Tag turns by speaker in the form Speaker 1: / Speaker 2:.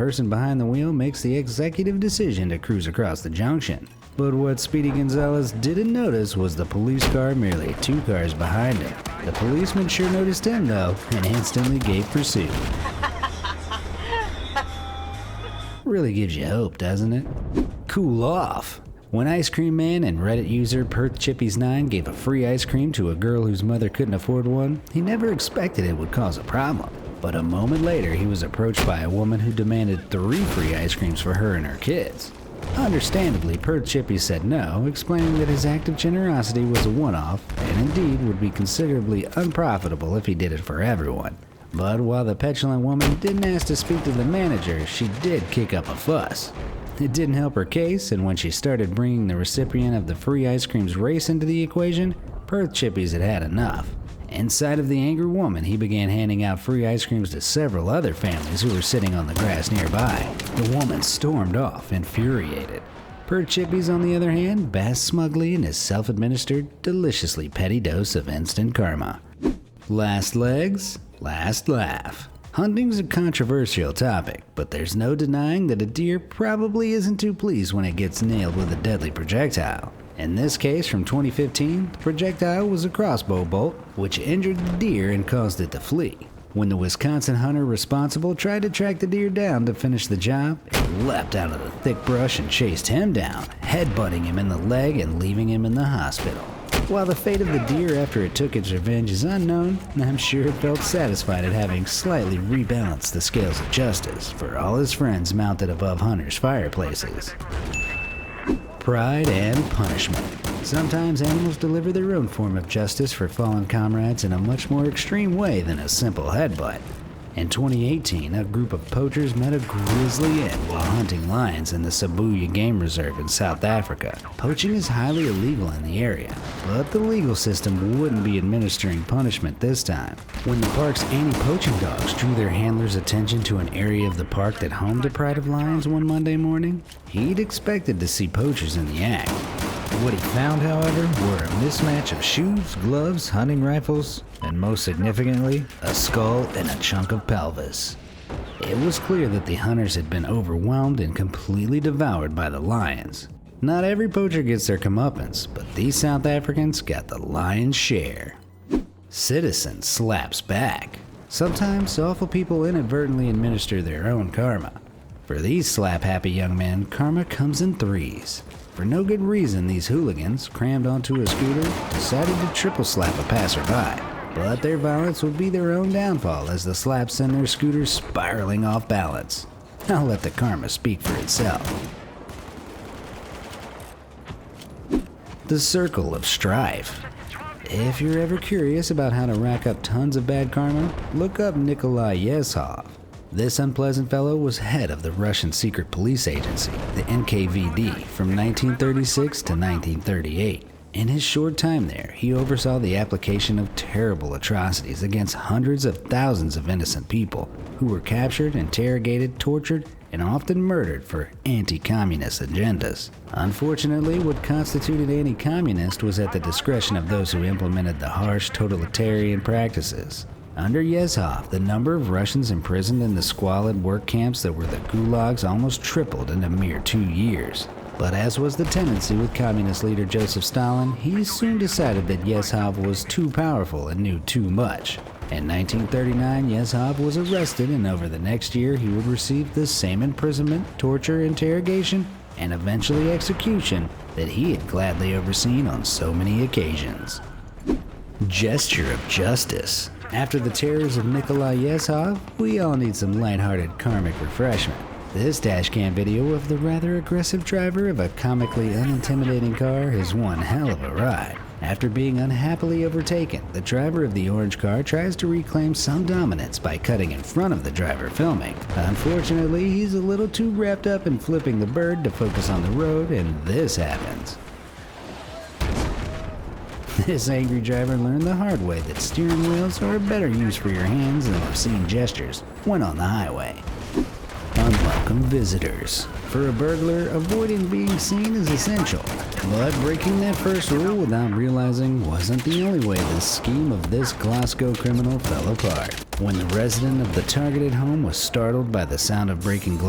Speaker 1: person behind the wheel makes the executive decision to cruise across the junction. But what Speedy Gonzalez didn't notice was the police car merely 2 cars behind him. The policeman sure noticed him though, and instantly gave pursuit. Really gives you hope, doesn't it? Cool off. When Ice Cream Man and Reddit user PerthChippies9 gave a free ice cream to a girl whose mother couldn't afford one, he never expected it would cause a problem. But a moment later, he was approached by a woman who demanded 3 free ice creams for her and her kids. Understandably, PerthChippies said no, explaining that his act of generosity was a one-off, and indeed would be considerably unprofitable if he did it for everyone. But while the petulant woman didn't ask to speak to the manager, she did kick up a fuss. It didn't help her case, and when she started bringing the recipient of the free ice cream's race into the equation, PerthChippies had had enough. Inside of the angry woman, he began handing out free ice creams to several other families who were sitting on the grass nearby. The woman stormed off, infuriated. PerthChippies, on the other hand, basked smugly in his self-administered, deliciously petty dose of instant karma. Last legs, last laugh. Hunting's a controversial topic, but there's no denying that a deer probably isn't too pleased when it gets nailed with a deadly projectile. In this case from 2015, the projectile was a crossbow bolt, which injured the deer and caused it to flee. When the Wisconsin hunter responsible tried to track the deer down to finish the job, it leapt out of the thick brush and chased him down, headbutting him in the leg and leaving him in the hospital. While the fate of the deer after it took its revenge is unknown, I'm sure it felt satisfied at having slightly rebalanced the scales of justice for all his friends mounted above hunters' fireplaces. Pride and punishment. Sometimes animals deliver their own form of justice for fallen comrades in a much more extreme way than a simple headbutt. In 2018, a group of poachers met a grisly end while hunting lions in the Sibuya Game Reserve in South Africa. Poaching is highly illegal in the area, but the legal system wouldn't be administering punishment this time. When the park's anti-poaching dogs drew their handlers' attention to an area of the park that homed a pride of lions one Monday morning, he'd expected to see poachers in the act. What he found, however, were a mismatch of shoes, gloves, hunting rifles, and most significantly, a skull and a chunk of pelvis. It was clear that the hunters had been overwhelmed and completely devoured by the lions. Not every poacher gets their comeuppance, but these South Africans got the lion's share. Citizen slaps back. Sometimes awful people inadvertently administer their own karma. For these slap-happy young men, karma comes in threes. For no good reason, these hooligans, crammed onto a scooter, decided to triple slap a passerby. But their violence would be their own downfall as the slaps send their scooters spiraling off balance. I'll let the karma speak for itself. The circle of strife. If you're ever curious about how to rack up tons of bad karma, look up Nikolai Yezhov. This unpleasant fellow was head of the Russian secret police agency, the NKVD, from 1936 to 1938. In his short time there, he oversaw the application of terrible atrocities against hundreds of thousands of innocent people who were captured, interrogated, tortured, and often murdered for anti-communist agendas. Unfortunately, what constituted anti-communist was at the discretion of those who implemented the harsh totalitarian practices. Under Yezhov, the number of Russians imprisoned in the squalid work camps that were the gulags almost tripled in a mere 2 years. But as was the tendency with communist leader Joseph Stalin, he soon decided that Yezhov was too powerful and knew too much. In 1939, Yezhov was arrested, and over the next year he would receive the same imprisonment, torture, interrogation, and eventually execution that he had gladly overseen on so many occasions. Gesture of justice. After the terrors of Nikolai Yezhov, we all need some lighthearted karmic refreshment. This dashcam video of the rather aggressive driver of a comically unintimidating car is one hell of a ride. After being unhappily overtaken, the driver of the orange car tries to reclaim some dominance by cutting in front of the driver filming. Unfortunately, he's a little too wrapped up in flipping the bird to focus on the road, and this happens. This angry driver learned the hard way that steering wheels are a better use for your hands than obscene gestures when on the highway. Unwelcome visitors. For a burglar, avoiding being seen is essential. But breaking that first rule without realizing wasn't the only way the scheme of this Glasgow criminal fell apart. When the resident of the targeted home was startled by the sound of breaking glass,